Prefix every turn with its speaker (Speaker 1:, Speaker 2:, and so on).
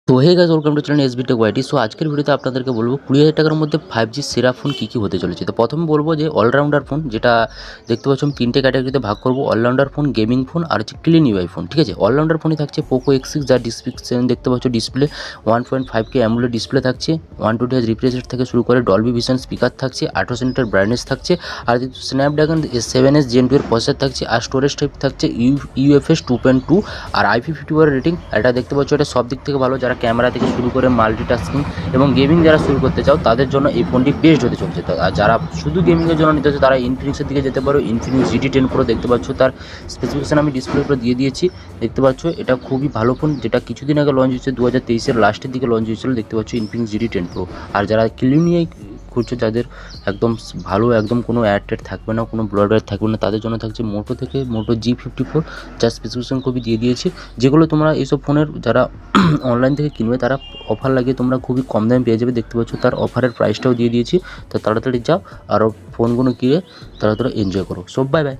Speaker 1: তো hey guys, welcome to channel SB tech YT. So আজকের ভিডিওতে আপনাদেরকে বলবো 20,000 টাকার মধ্যে 5G সেরা ফোন কী কী হতে চলেছে। তো প্রথমে বলবো যে অলরাউন্ডার ফোন, যেটা দেখতে পাচ্ছ আমি তিনটে ক্যাটাগরিতে ভাগ করবো: অলরাউন্ডার ফোন, গেমিং ফোন আর হচ্ছে ক্লিন ইউআই ফোন। ঠিক আছে, অলরাউন্ডার ফোনে থাকছে পোকো X6, যার ডিসক্রিপশন দেখতে পাচ্ছ, ডিসপ্লে 1.5K অ্যামোলেড ডিসপ্লে থাকছে, 120 Hz রিফ্রেশ রেট থেকে শুরু করে ডলবি ভিশন স্পিকার থাকছে, 18 সেন্টার ব্রাইটনেস থাকছে, আর স্ন্যাপড্রাগন 7S Gen 2 এর প্রসেসর থাকছে, আর স্টোরেজ টাইপ থাকছে UFS 2.2 আর IP54 রেটিং। এটা দেখতে পাচ্ছ, এটা সব দিক থেকে ভালো। যারা ক্যামেরা থেকে শুরু করে মাল্টিটাস্কিং এবং গেমিং যারা শুরু করতে চাও তাদের জন্য এই ফোনটি বেস্ট হতে চলছে। আর যারা শুধু গেমিংয়ের জন্য নিতে হচ্ছে তারা ইনফিনিক্সের দিকে যেতে পারো। ইনফিনিক্স GT10 Pro দেখতে পাচ্ছ, তার স্পেসিফিকেশান আমি ডিসপ্লের উপরে দিয়ে দিয়েছি। দেখতে পাচ্ছ এটা খুবই ভালো ফোন, যেটা কিছুদিন আগে লঞ্চ হয়েছে, 2023-এর লাস্টের দিকে লঞ্চ হয়েছিল। দেখতে পাচ্ছ ইনফিনিক্স GT10 Pro। আর যারা ক্লিনিয়াই খুঁজছে, যাদের একদম ভালো, একদম কোনো অ্যাড ট্যাড থাকবে না, কোনো ব্লড থাকবে না, তাদের জন্য থাকছে মোটো থেকে মোটো G54, যার স্পেসিফিকেশান খুবই দিয়ে দিয়েছি। যেগুলো তোমরা এইসব ফোনের যারা অনলাইন থেকে কিনবে তারা অফার লাগিয়ে তোমরা খুবই কম দামে পেয়ে যাবে। দেখতে পাচ্ছ তার অফারের প্রাইসটাও দিয়ে দিয়েছি। তো তাড়াতাড়ি যাও আর ফোনগুলো কিনে তাড়াতাড়ি এনজয় করো। সব বাই বাই।